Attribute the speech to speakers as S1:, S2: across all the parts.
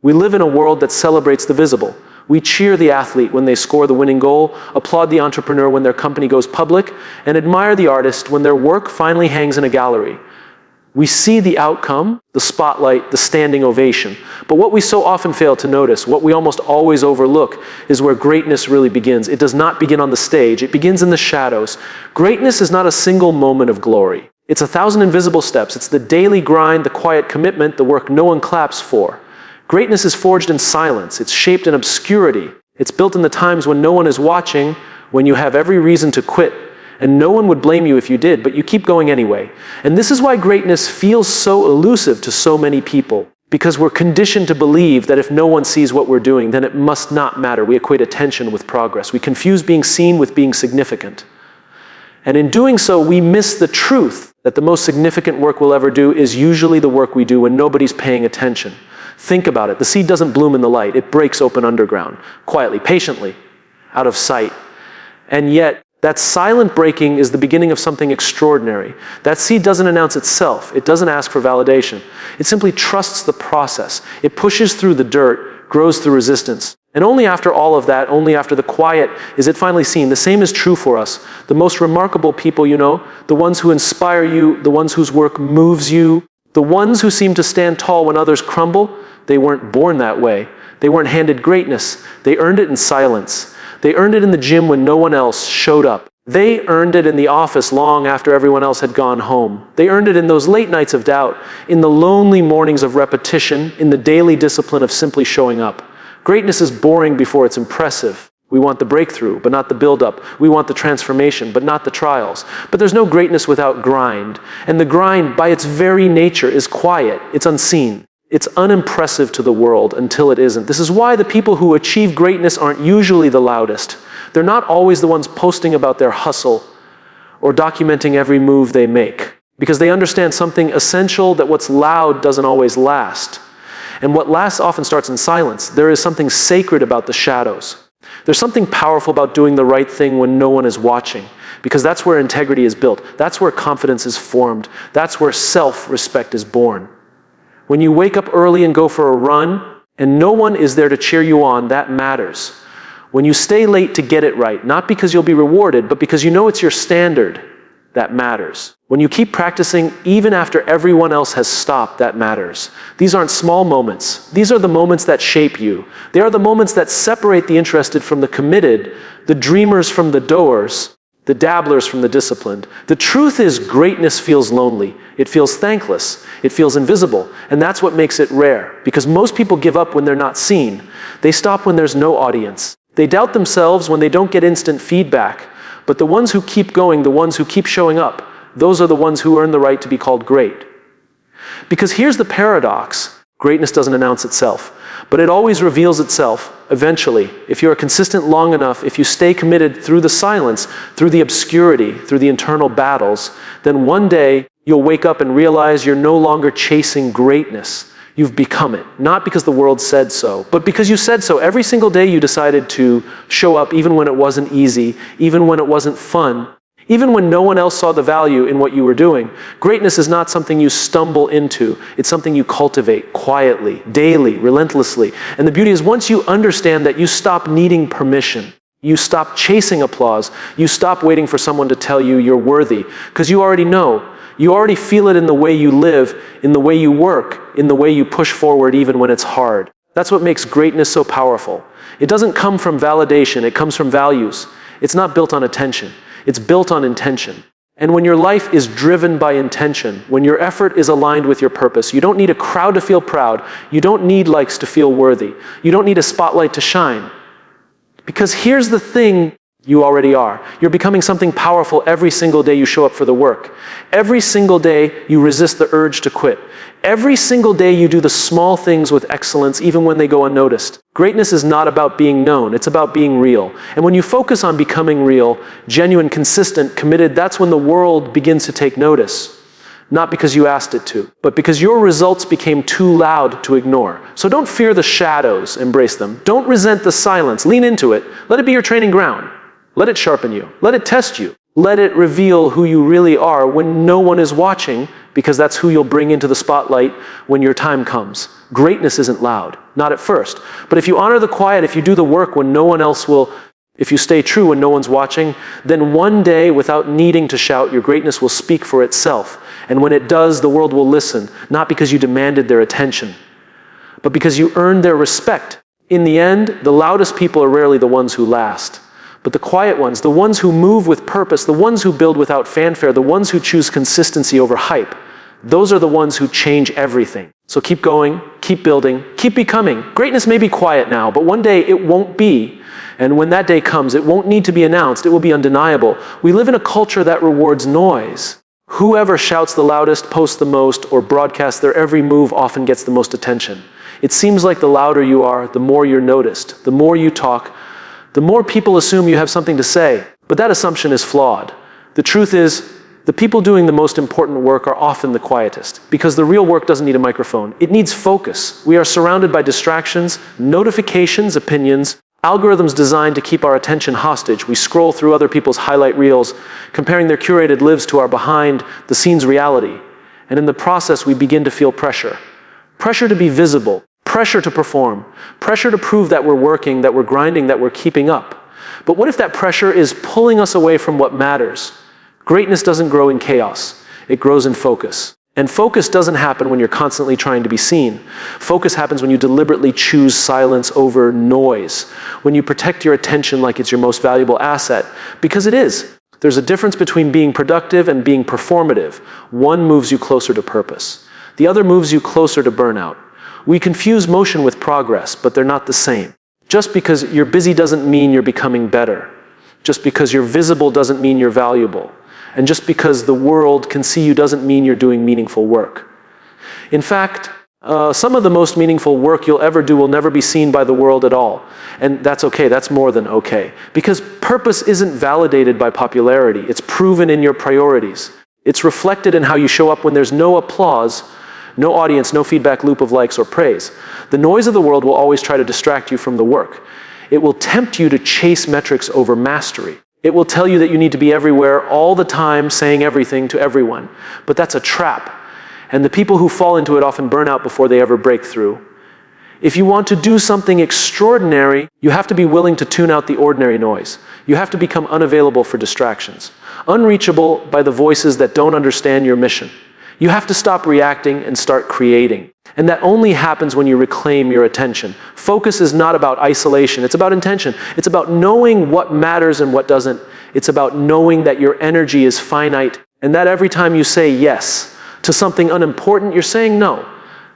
S1: We live in a world that celebrates the visible. We cheer the athlete when they score the winning goal, applaud the entrepreneur when their company goes public, and admire the artist when their work finally hangs in a gallery. We see the outcome, the spotlight, the standing ovation. But what we so often fail to notice, what we almost always overlook, is where greatness really begins. It does not begin on the stage. It begins in the shadows. Greatness is not a single moment of glory. It's 1,000 invisible steps. It's the daily grind, the quiet commitment, the work no one claps for. Greatness is forged in silence. It's shaped in obscurity. It's built in the times when no one is watching, when you have every reason to quit. And no one would blame you if you did, but you keep going anyway. And this is why greatness feels so elusive to so many people. Because we're conditioned to believe that if no one sees what we're doing, then it must not matter. We equate attention with progress. We confuse being seen with being significant. And in doing so, we miss the truth that the most significant work we'll ever do is usually the work we do when nobody's paying attention. Think about it. The seed doesn't bloom in the light. It breaks open underground, quietly, patiently, out of sight. And yet, that silent breaking is the beginning of something extraordinary. That seed doesn't announce itself. It doesn't ask for validation. It simply trusts the process. It pushes through the dirt, grows through resistance. And only after all of that, only after the quiet, is it finally seen. The same is true for us. The most remarkable people you know, the ones who inspire you, the ones whose work moves you, the ones who seem to stand tall when others crumble, they weren't born that way. They weren't handed greatness. They earned it in silence. They earned it in the gym when no one else showed up. They earned it in the office long after everyone else had gone home. They earned it in those late nights of doubt, in the lonely mornings of repetition, in the daily discipline of simply showing up. Greatness is boring before it's impressive. We want the breakthrough, but not the build-up. We want the transformation, but not the trials. But there's no greatness without grind. And the grind, by its very nature, is quiet. It's unseen. It's unimpressive to the world until it isn't. This is why the people who achieve greatness aren't usually the loudest. They're not always the ones posting about their hustle or documenting every move they make, because they understand something essential, that what's loud doesn't always last. And what lasts often starts in silence. There is something sacred about the shadows. There's something powerful about doing the right thing when no one is watching, because that's where integrity is built. That's where confidence is formed. That's where self-respect is born. When you wake up early and go for a run, and no one is there to cheer you on, that matters. When you stay late to get it right, not because you'll be rewarded, but because you know it's your standard, that matters. When you keep practicing even after everyone else has stopped, that matters. These aren't small moments. These are the moments that shape you. They are the moments that separate the interested from the committed, the dreamers from the doers, the dabblers from the disciplined. The truth is, greatness feels lonely. It feels thankless. It feels invisible. And that's what makes it rare, because most people give up when they're not seen. They stop when there's no audience. They doubt themselves when they don't get instant feedback. But the ones who keep going, the ones who keep showing up, those are the ones who earn the right to be called great. Because here's the paradox. Greatness doesn't announce itself, but it always reveals itself eventually. If you are consistent long enough, if you stay committed through the silence, through the obscurity, through the internal battles, then one day you'll wake up and realize you're no longer chasing greatness. You've become it. Not because the world said so, but because you said so. Every single day you decided to show up even when it wasn't easy, even when it wasn't fun, even when no one else saw the value in what you were doing. Greatness is not something you stumble into. It's something you cultivate quietly, daily, relentlessly. And the beauty is, once you understand that, you stop needing permission. You stop chasing applause. You stop waiting for someone to tell you you're worthy, because you already know. You already feel it in the way you live, in the way you work, in the way you push forward even when it's hard. That's what makes greatness so powerful. It doesn't come from validation. It comes from values. It's not built on attention. It's built on intention. And when your life is driven by intention, when your effort is aligned with your purpose, you don't need a crowd to feel proud. You don't need likes to feel worthy. You don't need a spotlight to shine. Because here's the thing you already are. You're becoming something powerful every single day you show up for the work. Every single day you resist the urge to quit. Every single day you do the small things with excellence, even when they go unnoticed. Greatness is not about being known. It's about being real. And when you focus on becoming real, genuine, consistent, committed, that's when the world begins to take notice. Not because you asked it to, but because your results became too loud to ignore. So don't fear the shadows, embrace them. Don't resent the silence, lean into it. Let it be your training ground. Let it sharpen you. Let it test you. Let it reveal who you really are when no one is watching, because that's who you'll bring into the spotlight when your time comes. Greatness isn't loud, not at first. But if you honor the quiet, if you do the work when no one else will, if you stay true when no one's watching, then one day, without needing to shout, your greatness will speak for itself. And when it does, the world will listen, not because you demanded their attention, but because you earned their respect. In the end, the loudest people are rarely the ones who last. But the quiet ones, the ones who move with purpose, the ones who build without fanfare, the ones who choose consistency over hype, those are the ones who change everything. So keep going, keep building, keep becoming. Greatness may be quiet now, but one day it won't be. And when that day comes, it won't need to be announced. It will be undeniable. We live in a culture that rewards noise. Whoever shouts the loudest, posts the most, or broadcasts their every move often gets the most attention. It seems like the louder you are, the more you're noticed. The more you talk, the more people assume you have something to say. But that assumption is flawed. The truth is, the people doing the most important work are often the quietest, because the real work doesn't need a microphone. It needs focus. We are surrounded by distractions, notifications, opinions, algorithms designed to keep our attention hostage. We scroll through other people's highlight reels, comparing their curated lives to our behind-the-scenes reality. And in the process, we begin to feel pressure. Pressure to be visible. Pressure to perform, pressure to prove that we're working, that we're grinding, that we're keeping up. But what if that pressure is pulling us away from what matters? Greatness doesn't grow in chaos. It grows in focus. And focus doesn't happen when you're constantly trying to be seen. Focus happens when you deliberately choose silence over noise, when you protect your attention like it's your most valuable asset, because it is. There's a difference between being productive and being performative. One moves you closer to purpose. The other moves you closer to burnout. We confuse motion with progress, but they're not the same. Just because you're busy doesn't mean you're becoming better. Just because you're visible doesn't mean you're valuable. And just because the world can see you doesn't mean you're doing meaningful work. In fact, some of the most meaningful work you'll ever do will never be seen by the world at all. And that's okay, that's more than okay. Because purpose isn't validated by popularity. It's proven in your priorities. It's reflected in how you show up when there's no applause, no audience, no feedback loop of likes or praise. The noise of the world will always try to distract you from the work. It will tempt you to chase metrics over mastery. It will tell you that you need to be everywhere all the time, saying everything to everyone. But that's a trap. And the people who fall into it often burn out before they ever break through. If you want to do something extraordinary, you have to be willing to tune out the ordinary noise. You have to become unavailable for distractions, unreachable by the voices that don't understand your mission. You have to stop reacting and start creating. And that only happens when you reclaim your attention. Focus is not about isolation, it's about intention. It's about knowing what matters and what doesn't. It's about knowing that your energy is finite, and that every time you say yes to something unimportant, you're saying no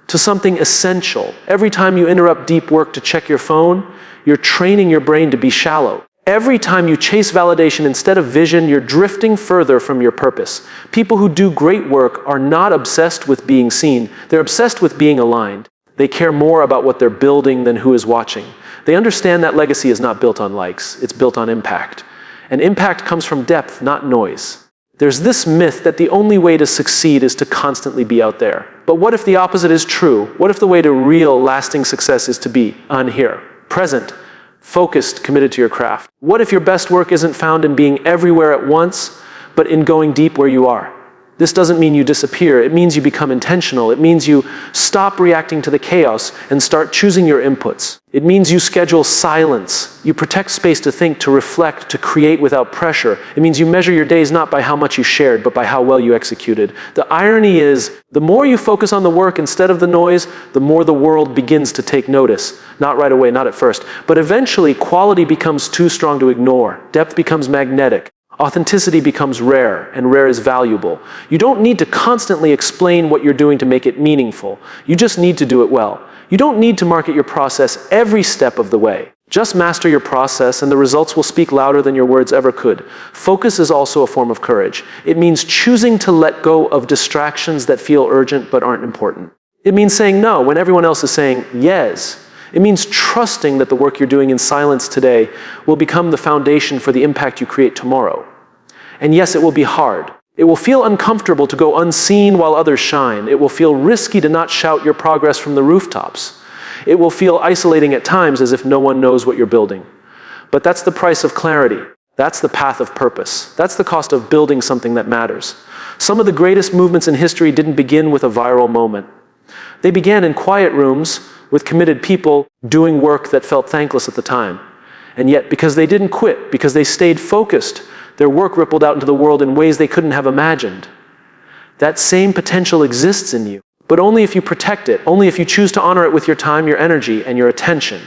S1: to something essential. Every time you interrupt deep work to check your phone, you're training your brain to be shallow. Every time you chase validation instead of vision, you're drifting further from your purpose. People who do great work are not obsessed with being seen. They're obsessed with being aligned. They care more about what they're building than who is watching. They understand that legacy is not built on likes. It's built on impact. And impact comes from depth, not noise. There's this myth that the only way to succeed is to constantly be out there. But what if the opposite is true? What if the way to real, lasting success is to be unheard, present, focused, committed to your craft? What if your best work isn't found in being everywhere at once, but in going deep where you are? This doesn't mean you disappear. It means you become intentional. It means you stop reacting to the chaos and start choosing your inputs. It means you schedule silence. You protect space to think, to reflect, to create without pressure. It means you measure your days not by how much you shared, but by how well you executed. The irony is, the more you focus on the work instead of the noise, the more the world begins to take notice. Not right away, not at first. But eventually, quality becomes too strong to ignore. Depth becomes magnetic. Authenticity becomes rare, and rare is valuable. You don't need to constantly explain what you're doing to make it meaningful. You just need to do it well. You don't need to market your process every step of the way. Just master your process, and the results will speak louder than your words ever could. Focus is also a form of courage. It means choosing to let go of distractions that feel urgent but aren't important. It means saying no when everyone else is saying yes. It means trusting that the work you're doing in silence today will become the foundation for the impact you create tomorrow. And yes, it will be hard. It will feel uncomfortable to go unseen while others shine. It will feel risky to not shout your progress from the rooftops. It will feel isolating at times, as if no one knows what you're building. But that's the price of clarity. That's the path of purpose. That's the cost of building something that matters. Some of the greatest movements in history didn't begin with a viral moment. They began in quiet rooms with committed people doing work that felt thankless at the time. And yet, because they didn't quit, because they stayed focused, their work rippled out into the world in ways they couldn't have imagined. That same potential exists in you, but only if you protect it, only if you choose to honor it with your time, your energy, and your attention.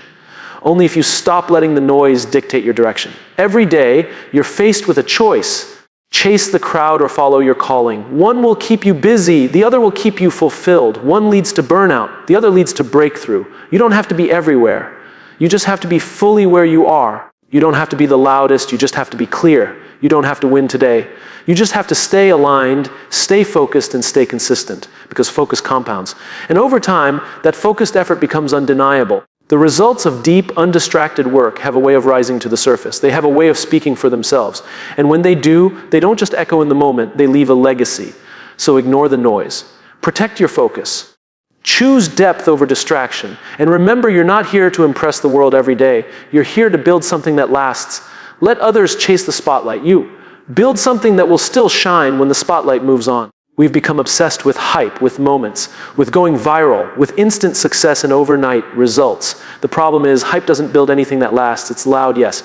S1: Only if you stop letting the noise dictate your direction. Every day, you're faced with a choice. Chase the crowd or follow your calling. One will keep you busy, the other will keep you fulfilled. One leads to burnout, the other leads to breakthrough. You don't have to be everywhere. You just have to be fully where you are. You don't have to be the loudest, you just have to be clear. You don't have to win today. You just have to stay aligned, stay focused, and stay consistent, because focus compounds. And over time, that focused effort becomes undeniable. The results of deep, undistracted work have a way of rising to the surface. They have a way of speaking for themselves. And when they do, they don't just echo in the moment, they leave a legacy. So ignore the noise. Protect your focus. Choose depth over distraction. And remember, you're not here to impress the world every day. You're here to build something that lasts. Let others chase the spotlight. You build something that will still shine when the spotlight moves on. We've become obsessed with hype, with moments, with going viral, with instant success and overnight results. The problem is, hype doesn't build anything that lasts. It's loud, yes.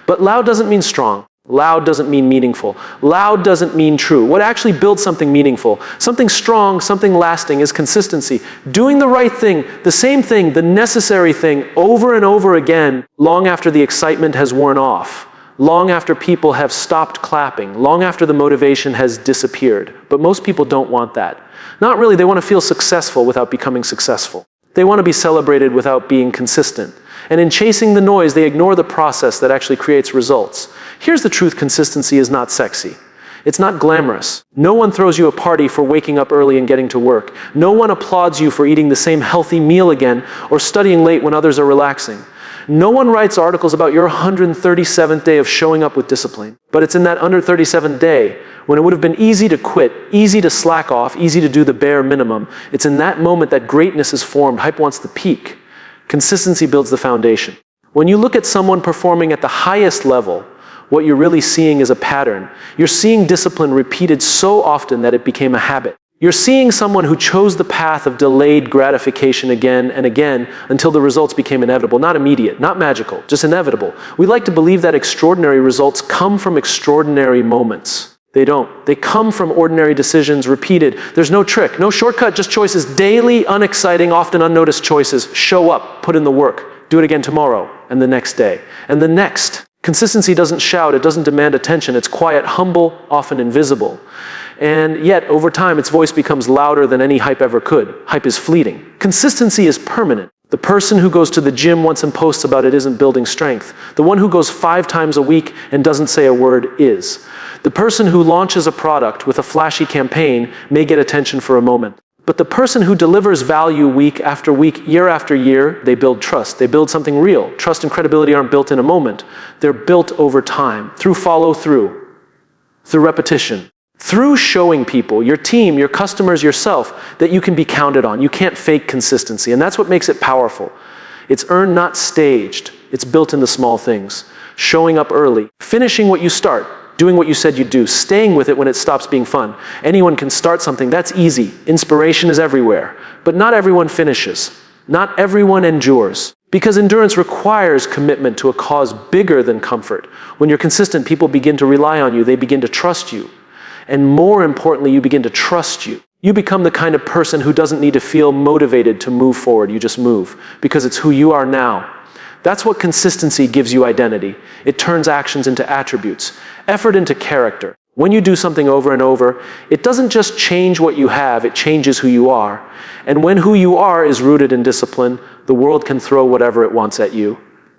S1: But loud doesn't mean strong. Loud doesn't mean meaningful. Loud doesn't mean true. What actually builds something meaningful, something strong, something lasting, is consistency. Doing the right thing, the same thing, the necessary thing, over and over again, long after the excitement has worn off. Long after people have stopped clapping, long after the motivation has disappeared. But most people don't want that. Not really, they want to feel successful without becoming successful. They want to be celebrated without being consistent. And in chasing the noise, they ignore the process that actually creates results. Here's the truth: consistency is not sexy. It's not glamorous. No one throws you a party for waking up early and getting to work. No one applauds you for eating the same healthy meal again or studying late when others are relaxing. No one writes articles about your 137th day of showing up with discipline. But it's in that 137th day, when it would have been easy to quit, easy to slack off, easy to do the bare minimum, it's in that moment that greatness is formed. Hype wants the peak. Consistency builds the foundation. When you look at someone performing at the highest level, what you're really seeing is a pattern. You're seeing discipline repeated so often that it became a habit. You're seeing someone who chose the path of delayed gratification again and again until the results became inevitable. Not immediate, not magical, just inevitable. We like to believe that extraordinary results come from extraordinary moments. They don't. They come from ordinary decisions repeated. There's no trick, no shortcut, just choices. Daily, unexciting, often unnoticed choices. Show up, put in the work, do it again tomorrow, and the next day, and the next. Consistency doesn't shout, it doesn't demand attention. It's quiet, humble, often invisible. And yet, over time, its voice becomes louder than any hype ever could. Hype is fleeting. Consistency is permanent. The person who goes to the gym once and posts about it isn't building strength. The one who goes 5 times a week and doesn't say a word is. The person who launches a product with a flashy campaign may get attention for a moment. But the person who delivers value week after week, year after year, they build trust. They build something real. Trust and credibility aren't built in a moment. They're built over time, through follow-through, through repetition. Through showing people, your team, your customers, yourself, that you can be counted on. You can't fake consistency, and that's what makes it powerful. It's earned, not staged. It's built in the small things. Showing up early, finishing what you start, doing what you said you'd do, staying with it when it stops being fun. Anyone can start something, that's easy. Inspiration is everywhere. But not everyone finishes. Not everyone endures. Because endurance requires commitment to a cause bigger than comfort. When you're consistent, people begin to rely on you. They begin to trust you. And more importantly, you begin to trust you. You become the kind of person who doesn't need to feel motivated to move forward. You just move because it's who you are now. That's what consistency gives you identity. It turns actions into attributes, effort into character. When you do something over and over, it doesn't just change what you have, it changes who you are. And when who you are is rooted in discipline, the world can throw whatever it wants at you,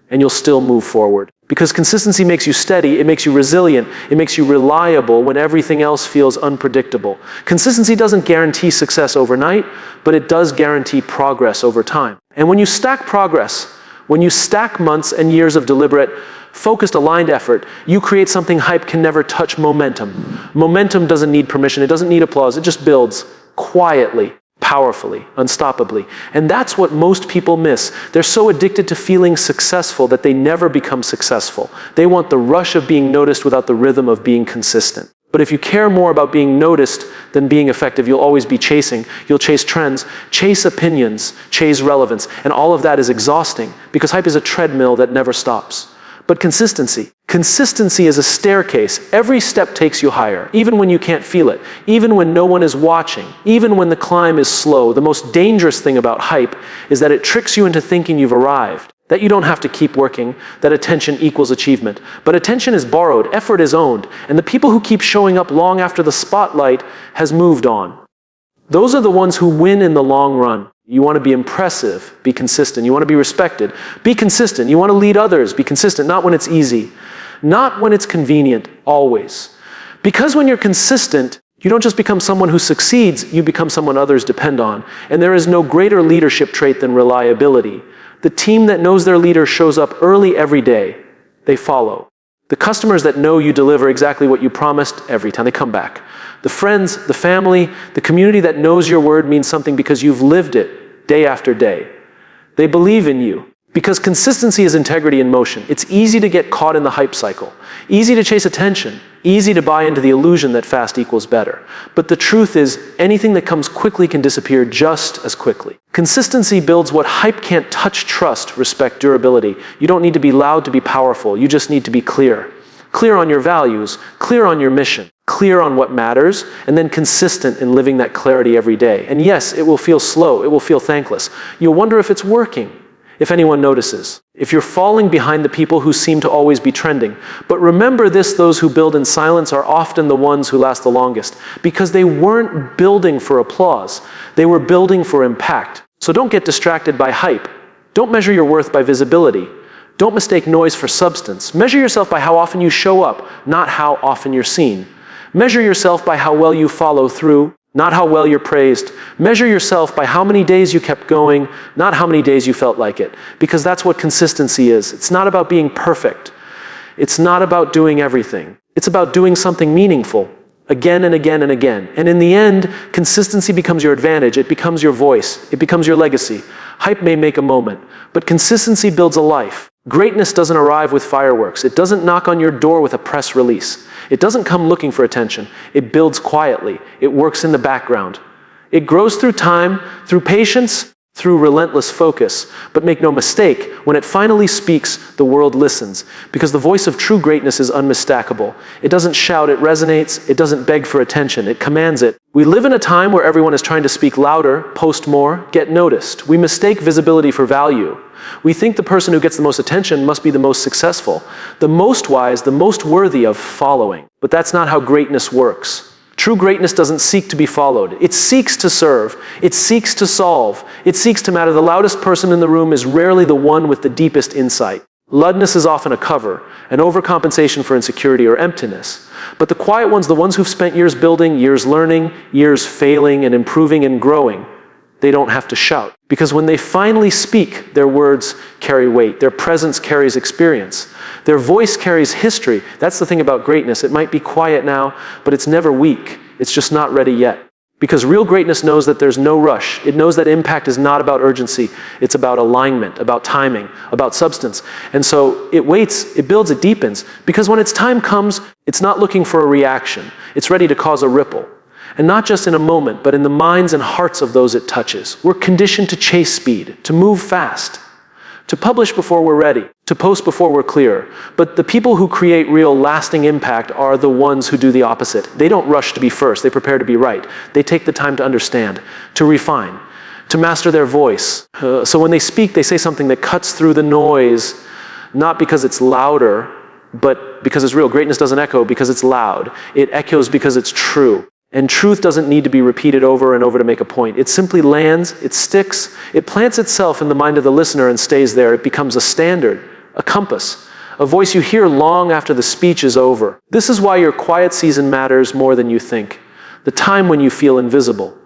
S1: and you'll still move forward. Because consistency makes you steady, it makes you resilient, it makes you reliable when everything else feels unpredictable. Consistency doesn't guarantee success overnight, but it does guarantee progress over time. And when you stack progress, when you stack months and years of deliberate, focused, aligned effort, you create something hype can never touch: momentum. Momentum doesn't need permission, it doesn't need applause, it just builds quietly, powerfully, unstoppably. And that's what most people miss. They're so addicted to feeling successful that they never become successful. They want the rush of being noticed without the rhythm of being consistent. But if you care more about being noticed than being effective, you'll always be chasing. You'll chase trends, chase opinions, chase relevance. And all of that is exhausting because hype is a treadmill that never stops. But consistency is a staircase. Every step takes you higher, even when you can't feel it, even when no one is watching, even when the climb is slow. The most dangerous thing about hype is that it tricks you into thinking you've arrived, that you don't have to keep working, that attention equals achievement. But attention is borrowed, effort is owned, and the people who keep showing up long after the spotlight has moved on. Those are the ones who win in the long run. You want to be impressive, be consistent. You want to be respected, be consistent. You want to lead others, be consistent, not when it's easy, not when it's convenient, always. Because when you're consistent, you don't just become someone who succeeds, you become someone others depend on. And there is no greater leadership trait than reliability. The team that knows their leader shows up early every day. They follow. The customers that know you deliver exactly what you promised every time they come back. The friends, the family, the community that knows your word means something because you've lived it day after day. They believe in you. Because consistency is integrity in motion. It's easy to get caught in the hype cycle. Easy to chase attention. Easy to buy into the illusion that fast equals better. But the truth is, anything that comes quickly can disappear just as quickly. Consistency builds what hype can't touch: trust, respect, durability. You don't need to be loud to be powerful. You just need to be clear. Clear on your values, clear on your mission, clear on what matters, and then consistent in living that clarity every day. And yes, it will feel slow. It will feel thankless. You'll wonder if it's working, if anyone notices, if you're falling behind the people who seem to always be trending. But remember this: those who build in silence are often the ones who last the longest, because they weren't building for applause. They were building for impact. So don't get distracted by hype. Don't measure your worth by visibility. Don't mistake noise for substance. Measure yourself by how often you show up, not how often you're seen. Measure yourself by how well you follow through, not how well you're praised. Measure yourself by how many days you kept going, not how many days you felt like it. Because that's what consistency is. It's not about being perfect. It's not about doing everything. It's about doing something meaningful again and again and again. And in the end, consistency becomes your advantage. It becomes your voice. It becomes your legacy. Hype may make a moment, but consistency builds a life. Greatness doesn't arrive with fireworks. It doesn't knock on your door with a press release. It doesn't come looking for attention. It builds quietly. It works in the background. It grows through time, through patience, through relentless focus. But make no mistake, when it finally speaks, the world listens, because the voice of true greatness is unmistakable. It doesn't shout, it resonates. It doesn't beg for attention. It commands it. We live in a time where everyone is trying to speak louder, post more, get noticed. We mistake visibility for value. We think the person who gets the most attention must be the most successful, the most wise, the most worthy of following. But that's not how greatness works. True greatness doesn't seek to be followed. It seeks to serve. It seeks to solve. It seeks to matter. The loudest person in the room is rarely the one with the deepest insight. Loudness is often a cover, an overcompensation for insecurity or emptiness. But the quiet ones, the ones who've spent years building, years learning, years failing and improving and growing, they don't have to shout. Because when they finally speak, their words carry weight. Their presence carries experience. Their voice carries history. That's the thing about greatness. It might be quiet now, but it's never weak. It's just not ready yet. Because real greatness knows that there's no rush. It knows that impact is not about urgency. It's about alignment, about timing, about substance. And so it waits, it builds, it deepens. Because when its time comes, it's not looking for a reaction. It's ready to cause a ripple. And not just in a moment, but in the minds and hearts of those it touches. We're conditioned to chase speed, to move fast, to publish before we're ready, to post before we're clear. But the people who create real lasting impact are the ones who do the opposite. They don't rush to be first, they prepare to be right. They take the time to understand, to refine, to master their voice. So when they speak, they say something that cuts through the noise, not because it's louder, but because it's real. Greatness doesn't echo because it's loud. It echoes because it's true. And truth doesn't need to be repeated over and over to make a point. It simply lands, it sticks, it plants itself in the mind of the listener and stays there. It becomes a standard, a compass, a voice you hear long after the speech is over. This is why your quiet season matters more than you think. The time when you feel invisible.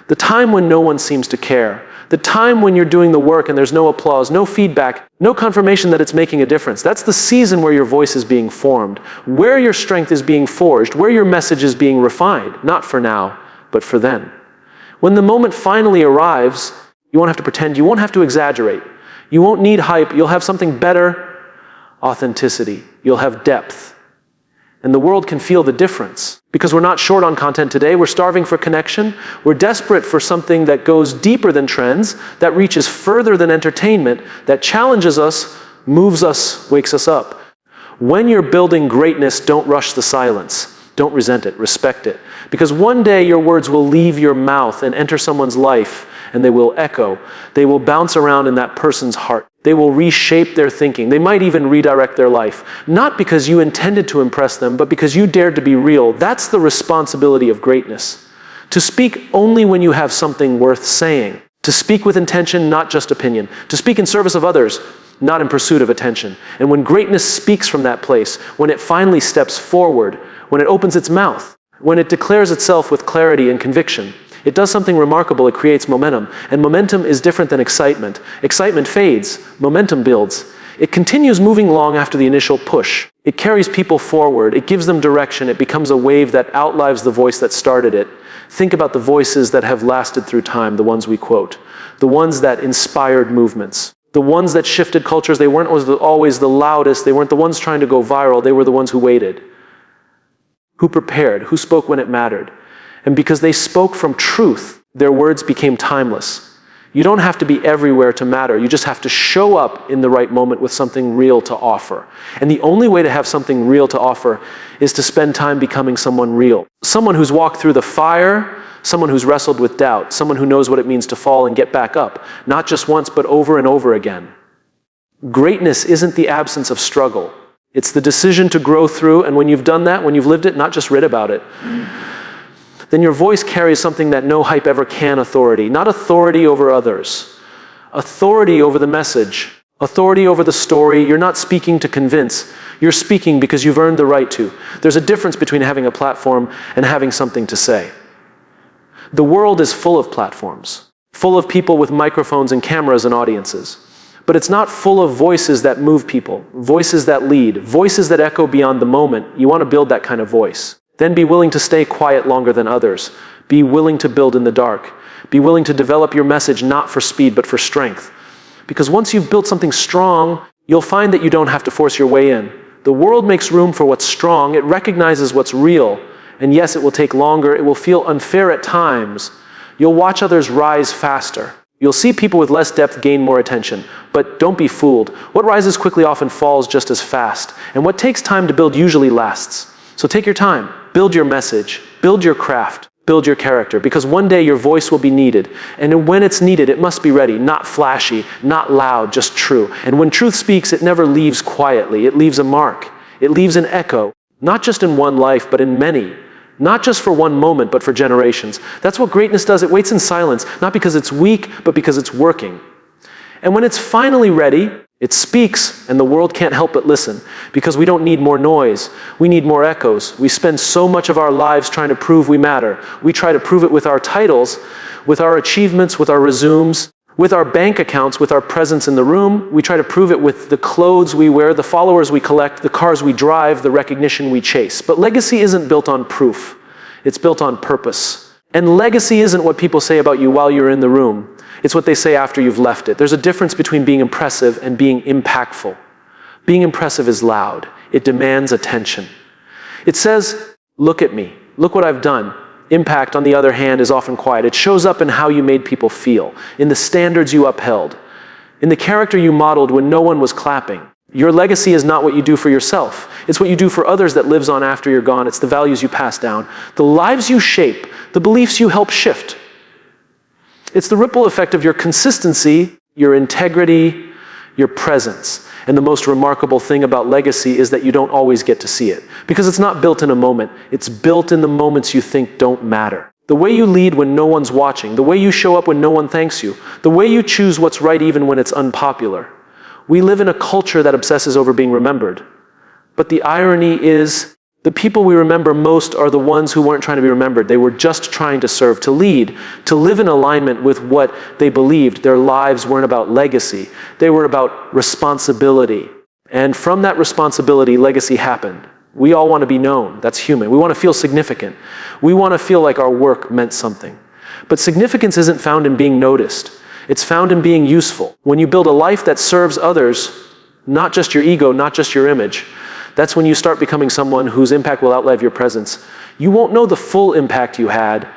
S1: The time when no one seems to care. The time when you're doing the work and there's no applause, no feedback, no confirmation that it's making a difference. That's the season where your voice is being formed, where your strength is being forged, where your message is being refined, not for now, but for then. When the moment finally arrives, you won't have to pretend, you won't have to exaggerate. You won't need hype, you'll have something better, authenticity. You'll have depth. And the world can feel the difference. Because we're not short on content today, we're starving for connection, we're desperate for something that goes deeper than trends, that reaches further than entertainment, that challenges us, moves us, wakes us up. When you're building greatness, don't rush the silence. Don't resent it, respect it. Because one day your words will leave your mouth and enter someone's life, and they will echo. They will bounce around in that person's heart. They will reshape their thinking. They might even redirect their life. Not because you intended to impress them, but because you dared to be real. That's the responsibility of greatness. To speak only when you have something worth saying. To speak with intention, not just opinion. To speak in service of others, not in pursuit of attention. And when greatness speaks from that place, when it finally steps forward, when it opens its mouth, when it declares itself with clarity and conviction, it does something remarkable. It creates momentum. And momentum is different than excitement. Excitement fades. Momentum builds. It continues moving long after the initial push. It carries people forward. It gives them direction. It becomes a wave that outlives the voice that started it. Think about the voices that have lasted through time, the ones we quote. The ones that inspired movements. The ones that shifted cultures. They weren't always the loudest. They weren't the ones trying to go viral. They were the ones who waited. Who prepared. Who spoke when it mattered. And because they spoke from truth, their words became timeless. You don't have to be everywhere to matter. You just have to show up in the right moment with something real to offer. And the only way to have something real to offer is to spend time becoming someone real. Someone who's walked through the fire, someone who's wrestled with doubt, someone who knows what it means to fall and get back up, not just once, but over and over again. Greatness isn't the absence of struggle. It's the decision to grow through, and when you've done that, when you've lived it, not just read about it, then your voice carries something that no hype ever can: authority. Not authority over others. Authority over the message. Authority over the story. You're not speaking to convince. You're speaking because you've earned the right to. There's a difference between having a platform and having something to say. The world is full of platforms, full of people with microphones and cameras and audiences. But it's not full of voices that move people, voices that lead, voices that echo beyond the moment. You want to build that kind of voice. Then be willing to stay quiet longer than others. Be willing to build in the dark. Be willing to develop your message not for speed, but for strength. Because once you've built something strong, you'll find that you don't have to force your way in. The world makes room for what's strong. It recognizes what's real. And yes, it will take longer. It will feel unfair at times. You'll watch others rise faster. You'll see people with less depth gain more attention. But don't be fooled. What rises quickly often falls just as fast. And what takes time to build usually lasts. So take your time. Build your message. Build your craft. Build your character. Because one day your voice will be needed. And when it's needed, it must be ready. Not flashy, not loud, just true. And when truth speaks, it never leaves quietly. It leaves a mark. It leaves an echo. Not just in one life, but in many. Not just for one moment, but for generations. That's what greatness does. It waits in silence, not because it's weak, but because it's working. And when it's finally ready, it speaks, and the world can't help but listen, because we don't need more noise. We need more echoes. We spend so much of our lives trying to prove we matter. We try to prove it with our titles, with our achievements, with our resumes, with our bank accounts, with our presence in the room. We try to prove it with the clothes we wear, the followers we collect, the cars we drive, the recognition we chase. But legacy isn't built on proof. It's built on purpose. And legacy isn't what people say about you while you're in the room. It's what they say after you've left it. There's a difference between being impressive and being impactful. Being impressive is loud. It demands attention. It says, look at me. Look what I've done. Impact, on the other hand, is often quiet. It shows up in how you made people feel, in the standards you upheld, in the character you modeled when no one was clapping. Your legacy is not what you do for yourself. It's what you do for others that lives on after you're gone. It's the values you pass down, the lives you shape, the beliefs you help shift. It's the ripple effect of your consistency, your integrity, your presence. And the most remarkable thing about legacy is that you don't always get to see it. Because it's not built in a moment. It's built in the moments you think don't matter. The way you lead when no one's watching. The way you show up when no one thanks you. The way you choose what's right even when it's unpopular. We live in a culture that obsesses over being remembered. But the irony is, the people we remember most are the ones who weren't trying to be remembered. They were just trying to serve, to lead, to live in alignment with what they believed. Their lives weren't about legacy. They were about responsibility. And from that responsibility, legacy happened. We all want to be known. That's human. We want to feel significant. We want to feel like our work meant something. But significance isn't found in being noticed. It's found in being useful. When you build a life that serves others, not just your ego, not just your image, that's when you start becoming someone whose impact will outlive your presence. You won't know the full impact you had.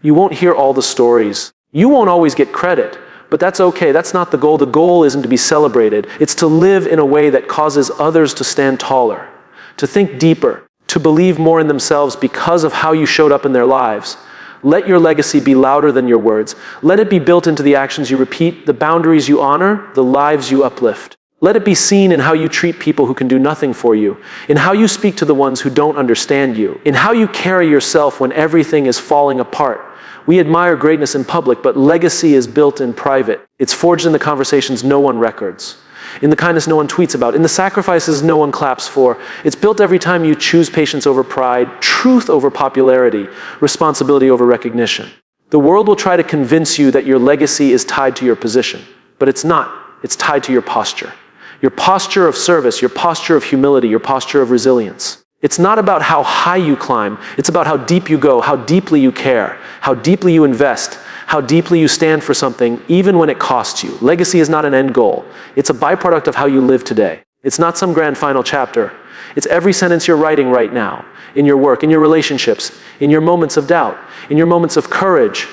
S1: You won't hear all the stories. You won't always get credit, but that's okay. That's not the goal. The goal isn't to be celebrated. It's to live in a way that causes others to stand taller, to think deeper, to believe more in themselves because of how you showed up in their lives. Let your legacy be louder than your words. Let it be built into the actions you repeat, the boundaries you honor, the lives you uplift. Let it be seen in how you treat people who can do nothing for you, in how you speak to the ones who don't understand you, in how you carry yourself when everything is falling apart. We admire greatness in public, but legacy is built in private. It's forged in the conversations no one records, in the kindness no one tweets about, in the sacrifices no one claps for. It's built every time you choose patience over pride, truth over popularity, responsibility over recognition. The world will try to convince you that your legacy is tied to your position, but it's not. It's tied to your posture. Your posture of service, your posture of humility, your posture of resilience. It's not about how high you climb. It's about how deep you go, how deeply you care, how deeply you invest, how deeply you stand for something, even when it costs you. Legacy is not an end goal. It's a byproduct of how you live today. It's not some grand final chapter. It's every sentence you're writing right now, in your work, in your relationships, in your moments of doubt, in your moments of courage.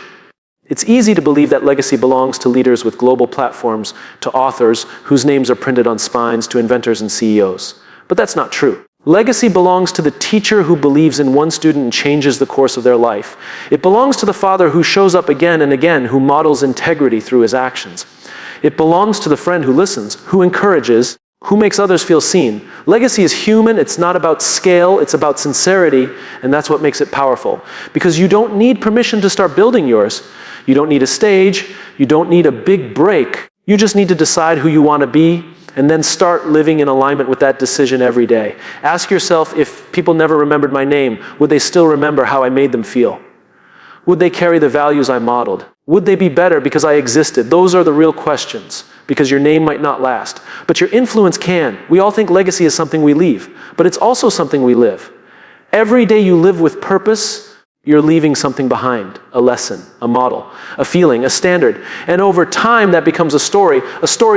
S1: It's easy to believe that legacy belongs to leaders with global platforms, to authors whose names are printed on spines, to inventors and CEOs. But that's not true. Legacy belongs to the teacher who believes in one student and changes the course of their life. It belongs to the father who shows up again and again, who models integrity through his actions. It belongs to the friend who listens, who encourages, who makes others feel seen. Legacy is human. It's not about scale. It's about sincerity, and that's what makes it powerful. Because you don't need permission to start building yours. You don't need a stage. You don't need a big break. You just need to decide who you want to be and then start living in alignment with that decision every day. Ask yourself, if people never remembered my name, would they still remember how I made them feel? Would they carry the values I modeled? Would they be better because I existed? Those are the real questions, because your name might not last, but your influence can. We all think legacy is something we leave, but it's also something we live. Every day you live with purpose, you're leaving something behind, a lesson, a model, a feeling, a standard. And over time, that becomes a story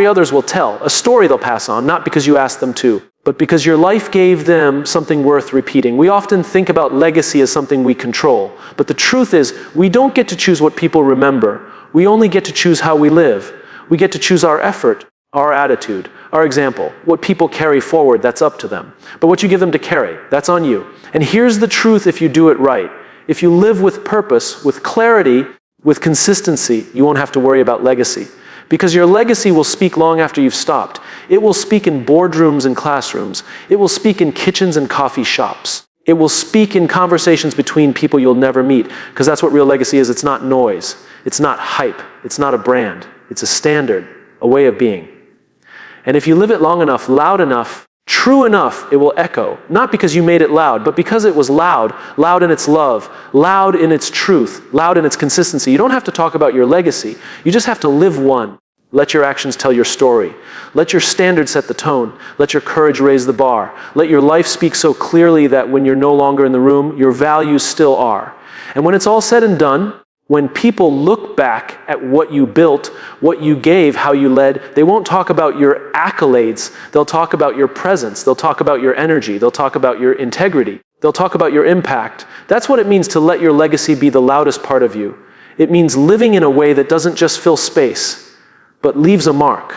S1: others will tell, a story they'll pass on, not because you asked them to, but because your life gave them something worth repeating. We often think about legacy as something we control, but the truth is, we don't get to choose what people remember. We only get to choose how we live. We get to choose our effort, our attitude, our example. What people carry forward, that's up to them. But what you give them to carry, that's on you. And here's the truth if you do it right. If you live with purpose, with clarity, with consistency, you won't have to worry about legacy. Because your legacy will speak long after you've stopped. It will speak in boardrooms and classrooms. It will speak in kitchens and coffee shops. It will speak in conversations between people you'll never meet. Because that's what real legacy is. It's not noise. It's not hype. It's not a brand. It's a standard, a way of being. And if you live it long enough, loud enough, true enough, it will echo. Not because you made it loud, but because it was loud. Loud in its love, loud in its truth, loud in its consistency. You don't have to talk about your legacy. You just have to live one. Let your actions tell your story. Let your standard set the tone. Let your courage raise the bar. Let your life speak so clearly that when you're no longer in the room, your values still are. And when it's all said and done, when people look back at what you built, what you gave, how you led, they won't talk about your accolades. They'll talk about your presence. They'll talk about your energy. They'll talk about your integrity. They'll talk about your impact. That's what it means to let your legacy be the loudest part of you. It means living in a way that doesn't just fill space, but leaves a mark.